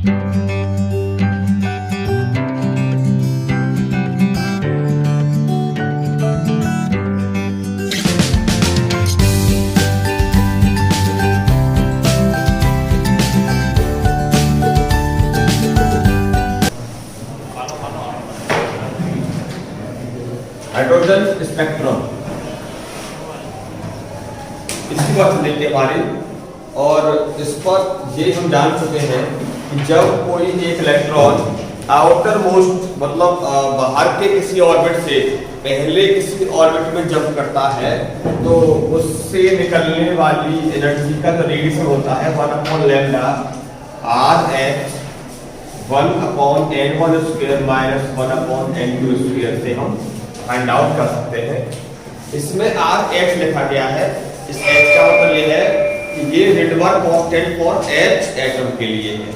Hydrogen spectrum इसकी बात देखते हमारी। और इस पर ये हम जान चुके हैं कि जब कोई एक इलेक्ट्रॉन आउटर मोस्ट मतलब बाहर के किसी ऑर्बिट से पहले किसी ऑर्बिट में जंप करता है तो उससे निकलने वाली एनर्जी का जो रेडिएशन होता है 1/λ RH 1/n1² माइनस 1/n2² से हम फाइंड आउट कर सकते हैं। इसमें RH लिखा गया है। इस H का मतलब ये है कि ये Rydberg constant for H atom के लिए है।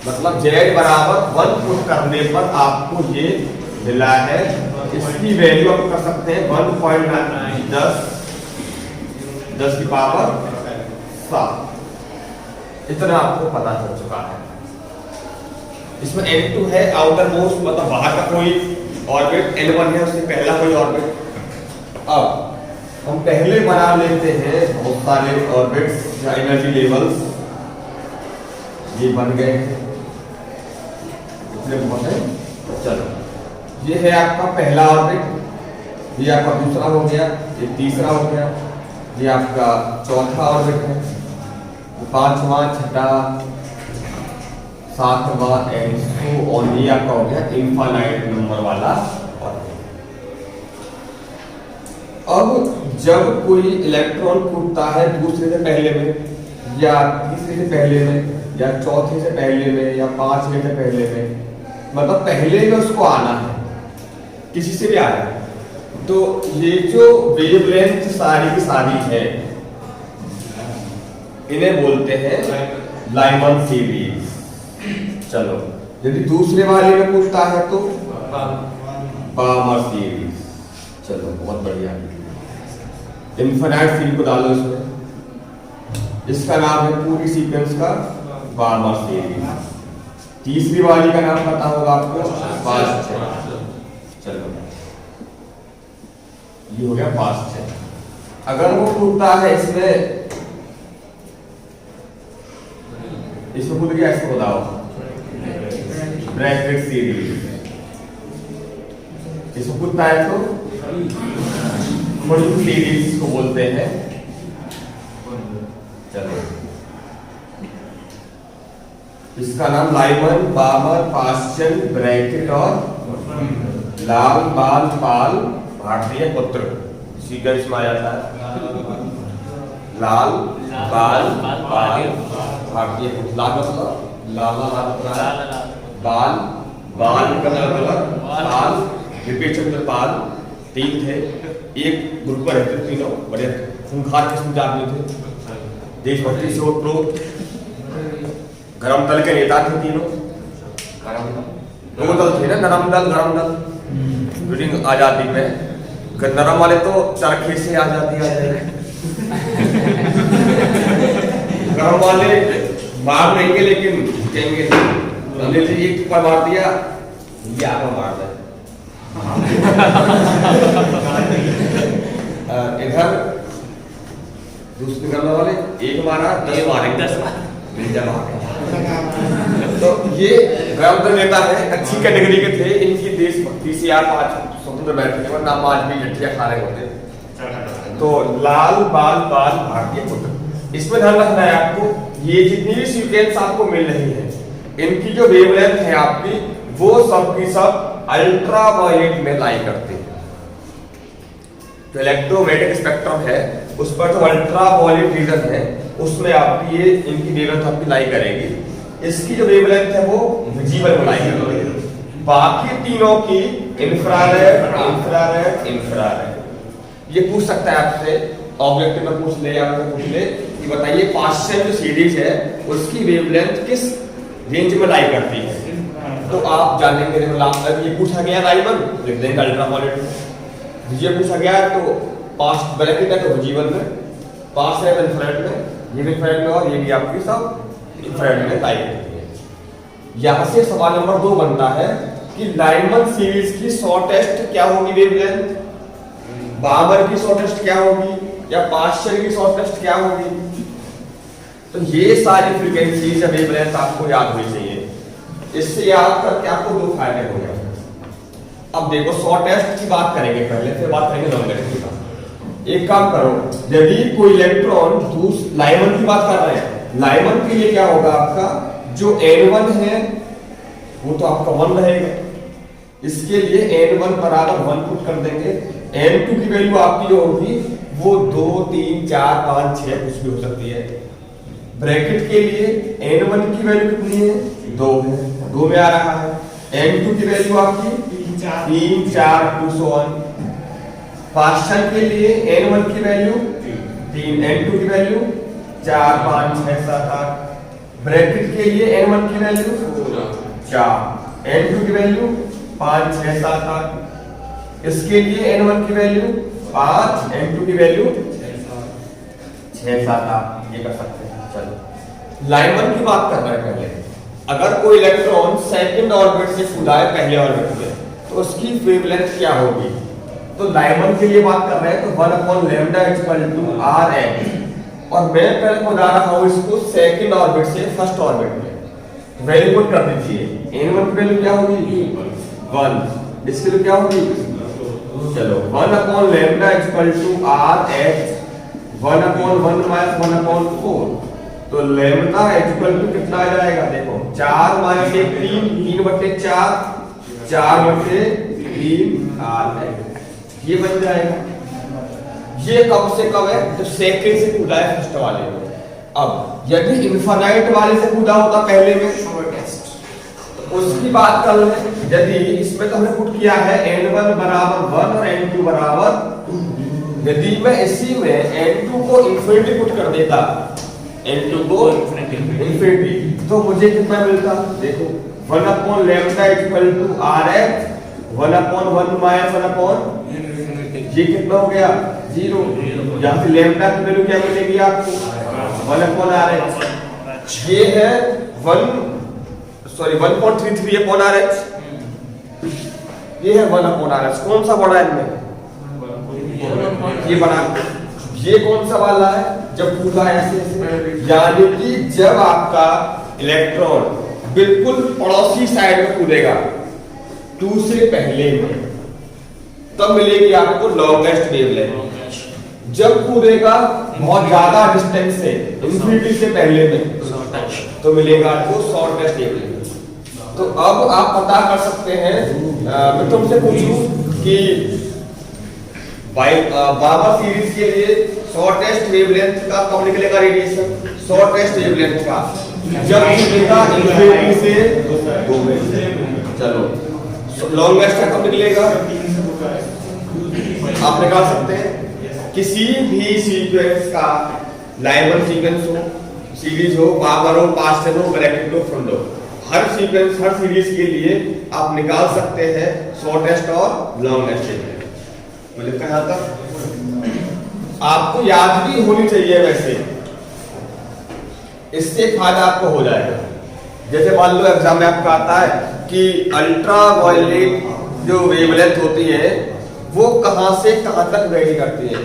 मतलब Z बराबर 1 पुट करने पर आपको ये मिला है। इसकी वैल्यू आप कर सकते हैं 1.10 की पावर 7। इतना आपको पता चल चुका है। इसमें N2 है आउटर मोस्ट मतलब बाहर का कोई ऑर्बिट, N1 है उससे पहला कोई ऑर्बिट। अब हम पहले बना लेते हैं बहुत सारे ऑर्बिट्स या एनर्जी लेवल्स। ये बन गए हैं, इतने बहुत है। चलो ये है आपका पहला ऑर्बिट, ये आपका दूसरा हो गया, ये तीसरा हो गया, ये आपका चौथा ऑर्बिट है, पांचवा, छठा, सातवां एंड सो ऑन। ये आपका हो गया इनफाइनाइट नंबर वाला ऑर्बिट। अब जब कोई इलेक्ट्रॉन कूदता है दूसरे से पहले में या तीसरे से पहले में या चौथे से पहले में या पांचवें से पहले में, मतलब पहले में उसको आना है, किसी से भी आया है, तो ये जो वेवलेंथ सारी की सारी है इन्हें बोलते हैं लाइमन सीरीज। चलो यदि दूसरे वाले में पूछता है तो बामर सीरीज। चलो बहुत बढ़िया। इनफिनाइट सीरीज को डालो इसमें। इसका नाम है पूरी सीक्वेंस का बामर सीरीज। तीसरी वाली का नाम पता होगा आपको, फास्ट है। चलो ये हो गया फास्ट है। अगर वो पूछता है इसमें कूद गया, इसको बताओ ब्रैकेट सीरीज। इसको कूदता है तो फुल सीरीज को बोलते हैं। चलो इसका नाम लाइमन, बामर, पाश्चन, ब्रैकेट और लाल बाल पाल भारतीय पुत्र सीक्वेंस में आ जाता है। लाल बाल पाल भारतीय पुत्र। लाल मतलब लाल बाल बाल कलर पाल विपेचंद्र पाल तीन थे। एक ग्रुप में रहते तीनों बड़े खूंखार किस्म के आदमी थे, देशभक्ति से ओतप्रोत, गरम दल के नेता थे तीनों। दो दल थे ना, नरम दल गरम दल। ड्यूरिंग आजादी में नरम वाले तो चरखे से आजादी आ जाए, गरम वाले मार नहीं गए लेकिन कहेंगे एक पर मार दिया, ये आगे मार दे। इधर दूसरे करने वाले एक मारा 10 मारेंगे, 10 तो ये गरम नेता है, अच्छी कैटेगरी के थे। इनकी देशभक्ति से आप आज स्वतंत्र बैठे थे, वरना आज भी लठियां खा रहे होते। तो लाल बाल पाल भारतीय पुत्र। इसमें ध्यान रखना है आपको, ये जितनी भी सीक्वेंस आपको मिल रही है इनकी जो वेवलेंथ है आपकी वो सब की सब अल्ट्रा वायलेट में लाई करते हैं। जो इलेक्ट्रोमैग्नेटिक स्पेक्ट्रम है उस पर जो अल्ट्रा वायलेट रीजन है उसमें आपकी ये इनकी वेवलेंथ आपकी लाई करेगी। इसकी जो वेवलेंथ है वो विजिबल में लाई करेगी। बाकी तीनों की इंफ्रारेड इंफ्रारेड इंफ्रारेड। ये पूछ सकता है आपसे, ऑब्जेक्टिव में पूछ ले या पूछ ले कि बताइए पाश्चन जो सीरीज है उसकी वेवलेंथ किस रेंज में लाई करती है। तो आप जानेंगे ये पूछा गया लाइमन लिख देंगे अल्ट्रा वायलेट। ये पूछा गया तो पास्ट ब्रैकेट है तो विजिबल में, पास है इंफ्रारेड में, ये भी इंफ्रारेड में और ये भी आपकी सब इंफ्रारेड में लाई करती है। यहां से सवाल नंबर 2 बनता है कि लाइमन सीरीज की शॉर्टेस्ट क्या होगी वेवलेंथ, बाबर की शॉर्टेस्ट क्या होगी या पास्चर की शॉर्टेस्ट क्या होगी। तो ये सारी फ्रीक्वेंसीज या वेवलेंथ आपको याद होनी चाहिए। इससे याद करके आपको 2 फायदे हो गए। अब देखो शॉर्टेस्ट की बात करेंगे पहले, फिर बात करेंगे लॉन्गेस्ट की। एक काम करो, यदि कोई इलेक्ट्रॉन लाइमन की बात कर रहे हैं, लाइमन के लिए क्या होगा आपका जो N1 है वो तो आपका 1 रहेगा। इसके लिए N1 बराबर 1 पुट कर देंगे। N2 की वैल्यू आपकी होगी वो 2 3 4 5 6 कुछ भी हो सकती है। ब्रैकेट के लिए N1 की वैल्यू कितनी है 2 है, 2 में आ रहा है। N2 की वैल्यू आपकी 3 4 2 so on। पास्चर के लिए N1 की वैल्यू 3, N2 की वैल्यू 4 5 6 7 8। ब्रैकेट के लिए N1 की वैल्यू 4, N2 की वैल्यू 5 6 7 8। इसके लिए N1 की वैल्यू 5, N2 की वैल्यू 6 7 8। ये कर सकते हैं। चलो लाइमन की बात कर रहे हैं पहले। अगर कोई इलेक्ट्रॉन सेकंड ऑर्बिट से कूदा है पहले ऑर्बिट में तो उसकी वेवलेंथ क्या होगी। तो लाइमन के लिए बात कर रहे हैं तो 1/λ r h, और मैं पहले बता रहा हूं इसको सेकंड ऑर्बिट से फर्स्ट ऑर्बिट में। वैल्यू पुट कर दीजिए। N1 की वैल्यू क्या होगी 1, इसकी वैल्यू क्या होगी चलो 1/λ r h 1/1 - 1/4। तो लैम्डा इक्वल टू कितना आ जाएगा देखो 4 - 1 3, 3/4 4/3 r। ये बन जाएगा। ये कब से कब है तो सेकंड से कूदा है फर्स्ट वाले में। अब यदि इनफाइनाइट वाले से कूदा होता पहले में तो उसकी बात कर ले। यदि इसमें तो हमने पुट किया है N1 बराबर 1 और N2 बराबर, यदि मैं इसी में N2 को इंफिनिटी पुट कर देता, N2 को इंफिनिटी, तो मुझे कितना मिलता देखो 1/λ RH 1/1 ये कितना हो गया 0। यहाँ से लैम्डा की वैल्यू क्या मिलेगी आपको 1/RH। ये है 1.33/RH। ये है 1/RH। कौन सा बड़ा है इनमें ये बड़ा। ये कौन सा वाला है जब कूदा ऐसे, यानी कि जब आपका इलेक्ट्रॉन बिल्कुल पड़ोसी साइड में कूदेगा 2 से पहले में, तब मिलेगी आपको लॉन्गेस्ट वेवलेंथ। जब कूदेगा बहुत ज्यादा डिस्टेंस से इंफिनिटी से पहले में तो मिलेगा आपको शॉर्टेस्ट वेवलेंथ। तो अब आप पता कर सकते हैं, मैं तुमसे पूछूं कि बाबा सीरीज के लिए शॉर्टेस्ट वेवलेंथ का कब निकलेगा रेडिएशन, शॉर्टेस्ट वेवलेंथ का जब निकलेगा इंफिनिटी से 2 में। चलो लॉन्गेस्ट का कब निकलेगा आप निकाल सकते हैं। किसी भी सीक्वेंस का लाइमन सीक्वेंस हो, सीरीज हो, बाबर हो, पास्चर हो, ब्रैकेट हो, फ्रंट हो, हर सीक्वेंस हर सीरीज के लिए आप निकाल सकते हैं शॉर्टेस्ट और लॉन्गेस्ट। मुझे कहा था आपको याद भी होनी चाहिए वैसे, इससे फायदा आपको हो जाएगा। जैसे मान लो एग्जाम में आपका आता है कि अल्ट्रा वायलेट जो वेवलेंथ होती है वो कहां से कहां तक वेरी करती है,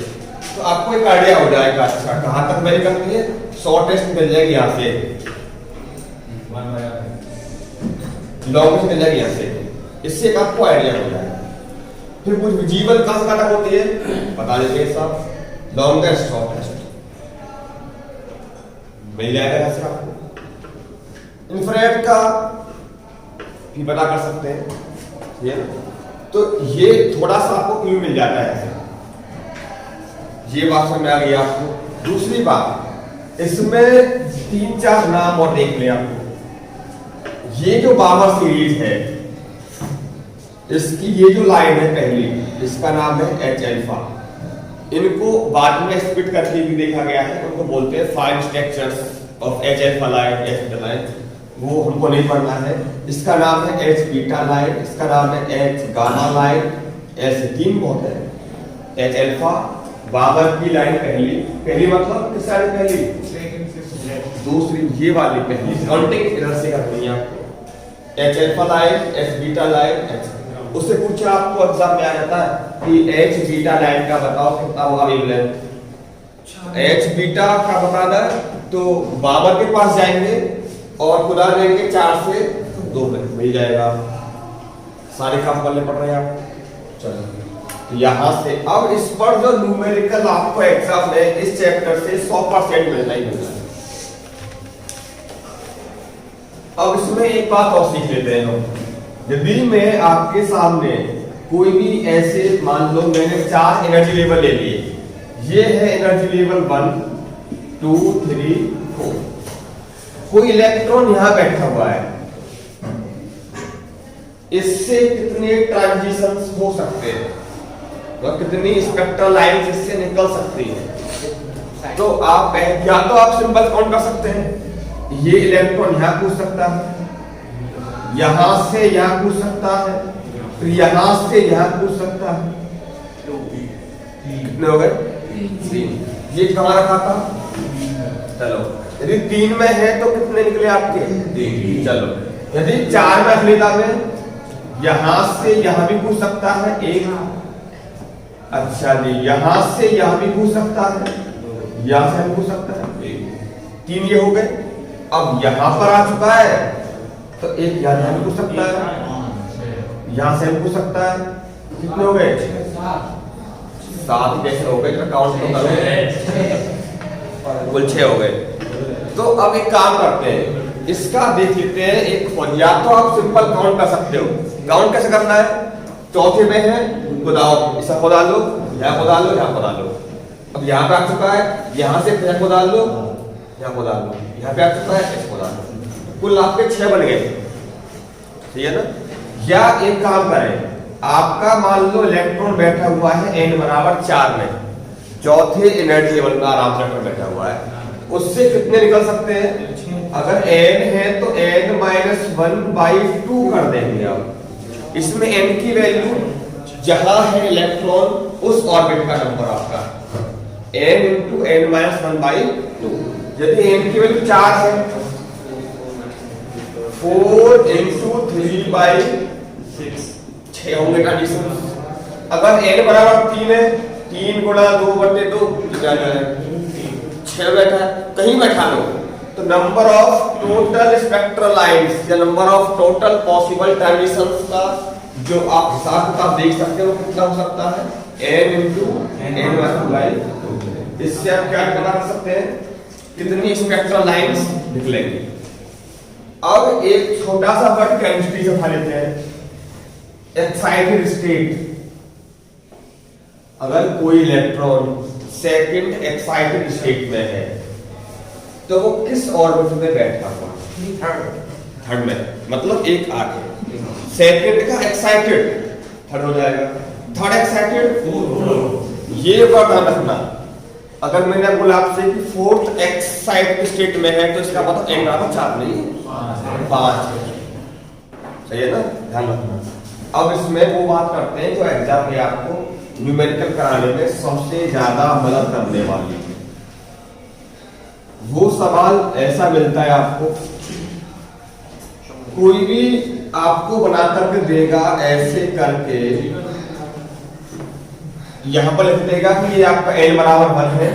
तो आपको एक आइडिया हो जाएगा अच्छा कहां तक वेरी करती है। शॉर्टेस्ट मिल जाएगी यहां से, लॉन्गेस्ट मिल जाएगी यहां से, इससे एक आपको आइडिया हो जाएगा। फिर कुछ विजिबल कहां से कहां तक होती है बता दीजिए साहब, लॉन्गेस्ट शॉर्टेस्ट मिल जाएगा यहां से आपको। इंफ्रारेड का भी पता कर सकते हैं ये, तो ये थोड़ा सा आपको क्लू मिल जाता है ऐसे। ये बात समझ में आ गई आपको। दूसरी बात, इसमें 3-4 नाम और देख लें आपको। ये जो बाबर सीरीज है इसकी ये जो लाइन है पहली, इसका नाम है H अल्फा। इनको बाद में स्प्लिट करके भी देखा गया है, उनको बोलते हैं fine structures of H alpha line, H beta line, वो हमको नहीं पढ़ना है। इसका नाम है H बीटा लाइन, इसका नाम है H गामा लाइन, ऐसे 3 बहुत है। H अल्फा बाबर की लाइन पहली मतलब किस साइड पहली, दूसरी ये वाली पहली, काउंटिंग इधर से करनी है आपको। H alpha line, H beta line, उससे पूछा आपको एग्जाम में आ जाता है कि एच बीटा लाइन का बताओ कितना होगा वेवलेंथ। एच बीटा का बताना है तो बाबर के पास जाएंगे और खुदा लेंगे 4 से 2 में मिल जाएगा। सारे काम करने पड़ रहे हैं आप। चलो यहां से अब इस पर जो न्यूमेरिकल आपको एग्जाम में इस चैप्टर से 100% मिलना ही मिलना है। अब इसमें एक बात और सीख लेते हैं लोग। यदि मैं आपके सामने कोई भी ऐसे, मान लो मैंने 4 एनर्जी लेवल ले लिए, ये है एनर्जी लेवल 1 2 3 4। कोई इलेक्ट्रॉन यहां बैठा हुआ है, इससे कितने ट्रांजिशंस हो सकते हैं और कितनी स्पेक्ट्रल लाइंस इससे निकल सकती है। तो आप या तो आप सिंपल काउंट कर सकते हैं, ये इलेक्ट्रॉन यहां कूद सकता है, यहां से यहां कूद सकता है, फिर यहां से यहां कूद सकता है। कितने हो गए? 3। ये कहां रखा था? चलो यदि 3 में है तो कितने निकले आपके? 3। चलो यदि 4 में लेता मैं, यहां से यहां भी कूद सकता है 1। अच्छा जी, यहां से यहां भी कूद सकता है, यहां से कूद सकता है 3। ये हो गए। अब यहां पर आ चुका है तो एक यहां भी कूद सकता है, यहां से भी कूद सकता है। कितने हो गए? 7 कैसे हो गए? काउंट तो करो, कुल 6 हो गए। तो अब एक काम करते हैं, इसका देख लेते हैं। एक या तो आप सिंपल काउंट कर सकते हो। काउंट कैसे करना है? चौथे में है खुदाओ, इसे खुदा लो, यहाँ खुदा लो, यहाँ खुदा लो। अब यहाँ पे आ चुका है, यहाँ से यहाँ खुदा लो, यहाँ खुदा लो, यहाँ पे आ चुका है, ऐसे खुदा लो। कुल आपके 6 बन गए, ठीक है ना? या एक काम करें, आपका मान लो इलेक्ट्रॉन बैठा हुआ है n बराबर 4 में, चौथे एनर्जी लेवल का आराम से बैठा हुआ है, उससे कितने निकल सकते हैं? अगर n है तो n-1/2 कर देंगे आप। इसमें n की वैल्यू जहां है इलेक्ट्रॉन उस ऑर्बिट का नंबर आपका n × n-1/2। यदि n की वैल्यू 4 है, 4 × 3/6 6 होंगे ट्रांजिशन। अगर n बराबर 3 है, 3 × 2/2 कितना जाएगा? 6 बैठा है, कहीं बैठा लो तो number of total spectral lines या number of total possible transitions का जो आप हिसाब किताब देख सकते हो कितना हो सकता है? n × n-1/2। इससे आप क्या बता सकते हैं कितनी स्पेक्ट्रल लाइंस निकलेंगी। अब एक छोटा सा वर्ड केमिस्ट्री से उठा लेते हैं। एक्साइटेड स्टेट, अगर कोई इलेक्ट्रॉन सेकंड एक्साइटेड स्टेट में है तो वो किस ऑर्बिट में बैठा हुआ? थर्ड में, मतलब एक आगे सेकंड का एक्साइटेड थर्ड हो जाएगा, थर्ड एक्साइटेड। ये वर्ड ध्यान रखना। अगर मैंने बोला आपसे कि फोर्थ एक्साइटेड स्टेट में है तो इसका मतलब n बराबर 4 नहीं 5, सही है ना? ध्यान रखना। अब इसमें वो बात करते हैं जो एग्जाम में आपको न्यूमेरिकल कराने में सबसे ज्यादा मदद करने वाली। वो सवाल ऐसा मिलता है आपको, कोई भी आपको बना करके देगा ऐसे करके, यहां पर लिख देगा कि ये आपका n बराबर 1 है,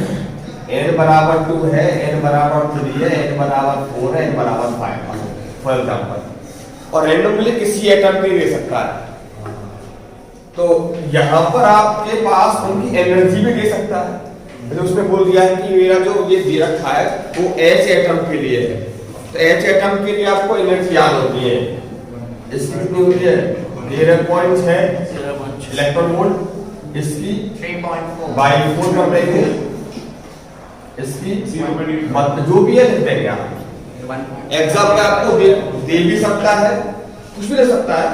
n बराबर 2 है, n बराबर 3 है, n बराबर 4 है, n बराबर 5 है, फॉर एग्जांपल। और रैंडमली किसी एटम पे दे सकता है। तो यहां पर आपके पास उनकी एनर्जी भी दे सकता है। तो उसने बोल दिया है कि मेरा जो ये दे रखा है वो H एटम के लिए है, तो H एटम के लिए आपको एनर्जी याद होती है। इसकी कितनी होती है? 13.6 इलेक्ट्रॉन वोल्ट। इसकी 3.4 कर देंगे, इसकी जो भी है लिख देंगे आप। एग्जाम में आपको दे भी सकता है, कुछ भी दे सकता है।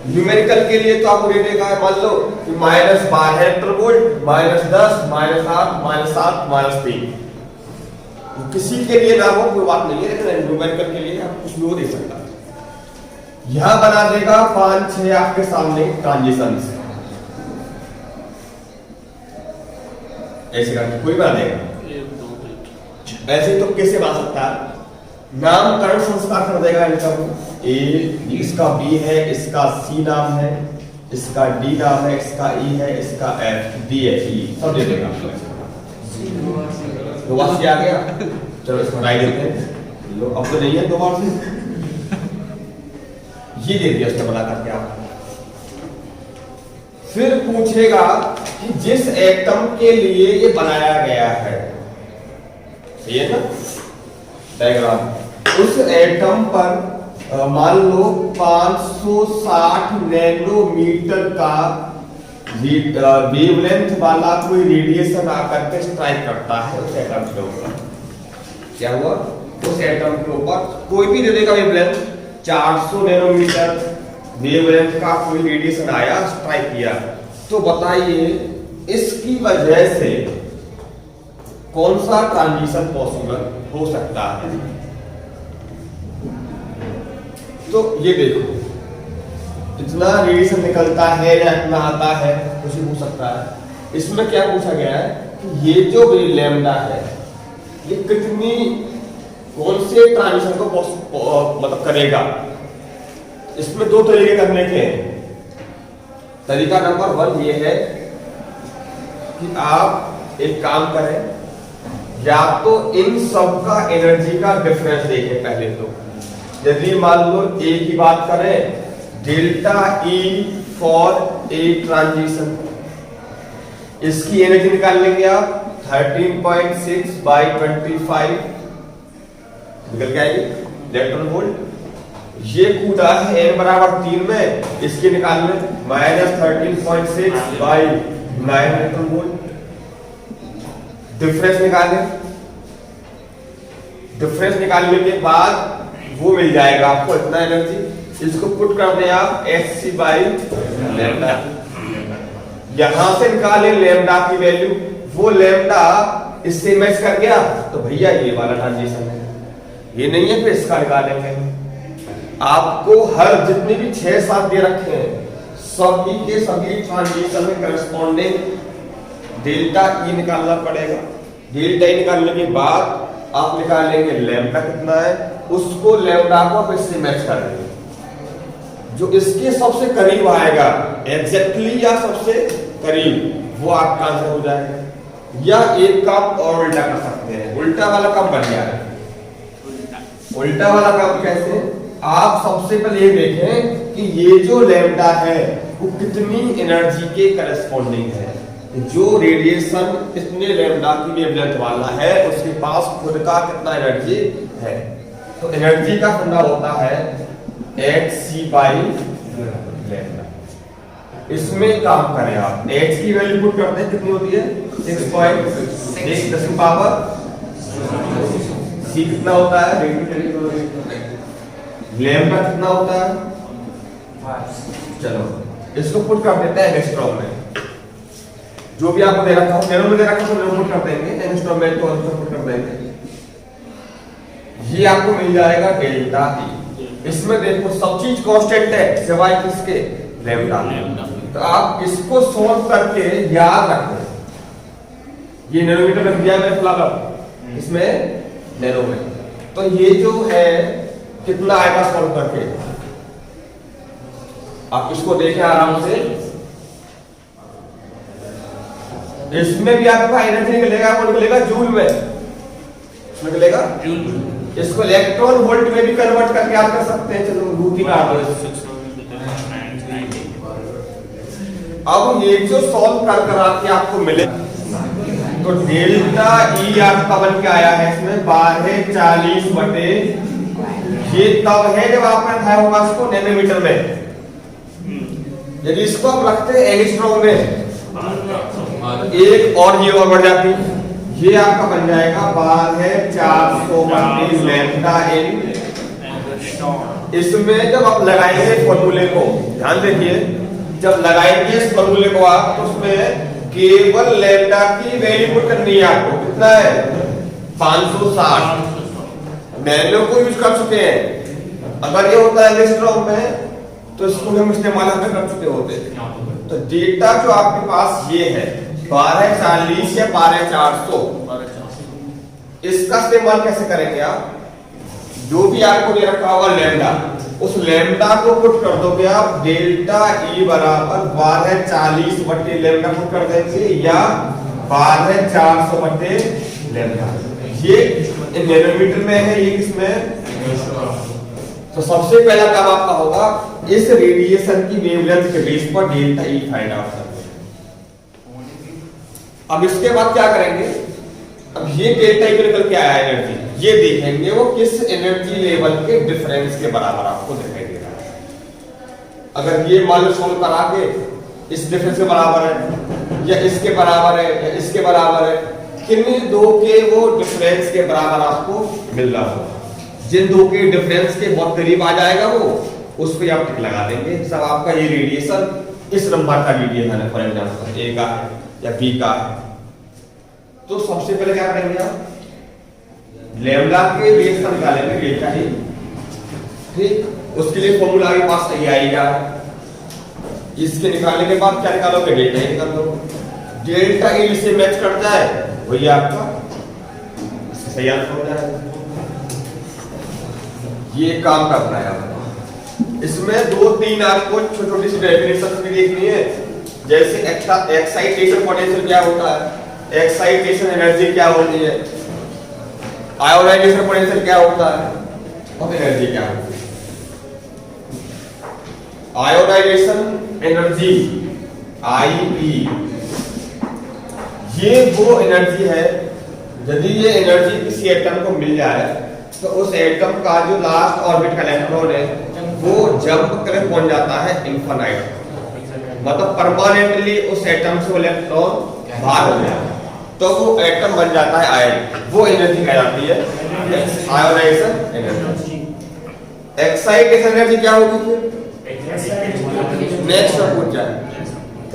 न्यूमेरिकल के लिए तो आपको दे देगा, मान लो कि -12 इलेक्ट्रॉन वोल्ट, -10, -8, -7, -3। किसी के लिए ना हो कोई बात नहीं है, लेकिन न्यूमेरिकल के लिए आप कुछ भी वो दे सकता है। यहां बना देगा 5-6 आपके सामने ट्रांजिशंस, ऐसे करके कोई बना देगा। ऐसे तो कैसे बना सकता है? नामकरण संस्कार कर देगा इनका। ए, इसका बी है, इसका सी नाम है, इसका डी नाम है, इसका ई है, इसका एफ, डी है, ई सब दे देगा। दो बार से आ गया, चलो इसको हटाई देते हैं। लो अब तो नहीं है दो बार से, ये दे दिया उसने बना करके आप। फिर पूछेगा कि जिस एटम के लिए ये बनाया गया है, ये ना डायग्राम, उस एटम पर मान लो 560 नैनोमीटर का वेवलेंथ वाला कोई रेडिएशन आकर के स्ट्राइक करता है उस एटम के ऊपर। क्या हुआ? उस एटम के ऊपर कोई भी दे देगा वेवलेंथ, 400 नैनोमीटर वेवलेंथ का कोई रेडिएशन आया, स्ट्राइक किया, तो बताइए इसकी वजह से कौन सा ट्रांजिशन पॉसिबल हो सकता है? तो ये देखो, इतना रेडिएशन निकलता है या इतना आता है, कुछ भी पूछ सकता है। इसमें क्या पूछा गया है कि ये जो लैम्डा है ये कितनी, कौन से ट्रांजिशन को मतलब करेगा। इसमें दो तरीके करने के हैं। तरीका नंबर 1 ये है कि आप एक काम करें, या तो इन सब का एनर्जी का डिफरेंस देखें पहले। तो यदि मान लो ए की बात करें, delta E for a transition, इसकी एनर्जी निकाल लेंगे आप 13.6 बाई 25 निकल के आएगी इलेक्ट्रॉन वोल्ट। ये कूदा है n बराबर 3 में, इसकी निकाल लें -13.6 बाई 9 इलेक्ट्रॉन वोल्ट। डिफरेंस निकालें, डिफरेंस निकालने के बाद वो मिल जाएगा आपको इतना एनर्जी। इसको पुट कर दें आप hc बाई लैम्डा, यहां से निकाले लैम्डा की वैल्यू, वो लैम्डा इससे मैच कर गया तो भैया ये वाला ट्रांजिशन है, ये नहीं है फिर इसका निकालेंगे। आपको हर जितने भी 6-7 दे रखे हैं सभी के सभी ट्रांजिशन में करस्पॉन्डिंग डेल्टा ई निकालना पड़ेगा। डेल्टा ई निकालने के बाद आप निकालेंगे लैम्डा कितना है, उसको लैम्डा को आप इससे मैच कर देंगे। जो इसके सबसे करीब आएगा एग्जैक्टली या सबसे करीब, वो आपका आंसर हो जाएगा। या एक काम और उल्टा कर सकते हैं, उल्टा वाला काम बढ़िया है। उल्टा वाला काम कैसे? आप सबसे पहले ये देखें कि ये जो लैम्डा है वो कितनी एनर्जी के करस्पॉन्डिंग है। जो रेडिएशन इतने लैम्डा की वेवलेंथ वाला है उसके पास खुद का कितना एनर्जी है। तो एनर्जी का फंडा होता है hc बाई लैम्डा। इसमें काम करें आप, h की वैल्यू पुट करते हैं, कितनी होती है 6.6 पावर, c कितना होता है, लैम्डा कितना होता है। चलो इसको पुट कर देते हैं एंगस्ट्रॉम में। जो भी आपको दे रखा हो, नैनो में दे रखा हो तो नैनो पुट कर देंगे, एंगस्ट्रॉम में तो पुट कर देंगे। ये आपको मिल जाएगा डेल्टा ई। इसमें देखो सब चीज कांस्टेंट है सिवाय किसके, लैम्डा। तो आप इसको सॉल्व करके याद रखें, ये नैनोमीटर रख दिया मैंने फिलहाल इसमें नैनो में। तो ये जो है कितना आएगा सॉल्व करके, आप इसको देखें आराम से। इसमें भी आपका एनर्जी निकलेगा, वो निकलेगा जूल में, निकलेगा जूल। इसको इलेक्ट्रॉन वोल्ट में भी कन्वर्ट करके आप कर सकते हैं। चलो रूट ही काट दो। अब ये जो सॉल्व कर करा के आपको मिले, तो डेल्टा ई आपका बन के आया है इसमें 1240 बटे, ये तब है जब आपने उठाया होगा इसको नैनोमीटर में। यदि इसको आप रखते हैं एंगस्ट्रॉम में, एक और ये और बढ़ जाती, ये आपका बन जाएगा 1240 बटे लैम्डा एन। इसमें जब आप लगाएंगे फॉर्मूले को, ध्यान देखिए, जब लगाएंगे इस फॉर्मूले को आप, तो उसमें केवल लैम्डा की वैल्यू पुट करनी है आपको। कितना है 560। नैनो को यूज कर चुके हैं, अगर ये होता है एंगस्ट्रॉम में तो इसको हम इस्तेमाल कर चुके होते। तो डेटा जो आपके पास ये है 1240 या 12400, इसका इस्तेमाल कैसे करेंगे आप? जो भी आपको दे रखा होगा लैम्डा, उस लैम्डा को पुट कर दोगे आप डेल्टा ई बराबर 1240 बटे लैम्डा पुट कर देंगे या 12400 बटे लैम्डा। ये नैनोमीटर में है, ये किसमें? तो सबसे पहला काम आपका होगा इस रेडिएशन की वेवलेंथ के बेस पर डेल्टा ई फाइंड आउट करना। अब इसके बाद क्या करेंगे? अब ये डेल्टा ई निकल के आया एनर्जी, ये देखेंगे वो किस एनर्जी लेवल के डिफरेंस के बराबर आपको दिखाई दे रहा है। अगर ये मान लो सोल्व करा के इस डिफरेंस के बराबर है या इसके बराबर है या इसके बराबर है, किन्हीं दो के वो डिफरेंस के बराबर आपको मिल रहा हो, जिन दो के डिफरेंस के बहुत करीब आ जाएगा वो, उस पे आप टिक लगा देंगे। सब आपका ये रेडिएशन इस नंबर का रेडिएशन है, फॉर एग्जांपल ए का है या बी का है। तो सबसे पहले क्या करेंगे आप? लैम्डा के रेडिएशन निकालेंगे डेल्टा ई, ठीक। उसके लिए फॉर्मूला आपके पास ये आएगा। इसके निकालने के बाद क्या निकालोगे? डेल्टा ई निकाल लो। डेल्टा ई से मैच कर जाए वही आपका सही आंसर हो जाएगा। ये काम करना है आपको। इसमें दो तीन आपको छोटी छोटी सी डेफिनेशन भी देखनी है, जैसे एक्साइटेशन पोटेंशियल क्या होता है, एक्साइटेशन एनर्जी क्या होती है, आयोनाइजेशन पोटेंशियल क्या होता है और एनर्जी क्या होती है। आयोनाइजेशन एनर्जी आईई, ये वो एनर्जी है, यदि ये एनर्जी किसी एटम को मिल जाए तो उस एटम का जो लास्ट ऑर्बिट का इलेक्ट्रॉन है वो जंप करके पहुंच जाता है इनफाइनाइट, मतलब परमानेंटली उस एटम से इलेक्ट्रॉन बाहर हो जाता है, तो वो एटम बन जाता है आयन। वो एनर्जी कहलाती है आयोनाइजेशन एनर्जी। एक्साइटेशन एनर्जी क्या होगी फिर? नेक्स्ट पूछ जाए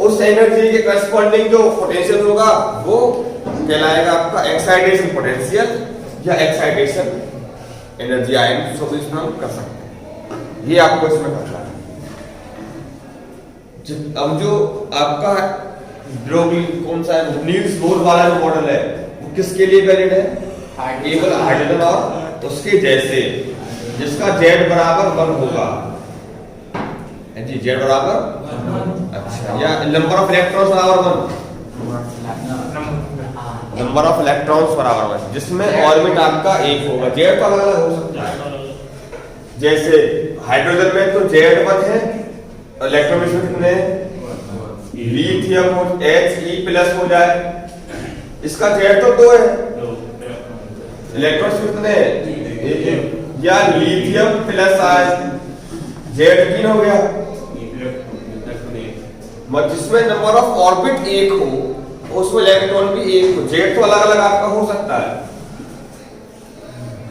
उस एनर्जी के करस्पॉन्डिंग जो पोटेंशियल होगा वो कहलाएगा आपका एक्साइटेशन पोटेंशियल या एक्साइटेशन एनर्जी आयन। सो इसमें हम कर सकते हैं, ये आपको इसमें करना है। अब जो आपका कौन सा है नील्स बोर वाला जो मॉडल है वो किसके लिए वैलिड है? केवल हाइड्रोजन और उसके जैसे जिसका Z बराबर 1 होगा जी, Z बराबर अच्छा, या नंबर ऑफ इलेक्ट्रॉन्स बराबर 1, नंबर ऑफ इलेक्ट्रॉन्स बराबर 1, जिसमें ऑर्बिट आपका एक होगा। Z तो अलग अलग हो सकता है, जैसे हाइड्रोजन में तो Z1 है, इलेक्ट्रॉन में कितने? लिथियम He+ हो जाए, इसका Z तो 2 है, इलेक्ट्रॉन कितने? या लिथियम प्लस आए Z3 हो गया, जिसमें नंबर ऑफ ऑर्बिट एक हो उसमें इलेक्ट्रॉन भी एक हो। Z तो अलग अलग आपका हो सकता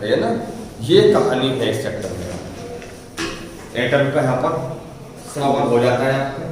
है ना। ये कहानी है इस चैप्टर में। एटम का यहाँ पर समापन हो जाता है आपका।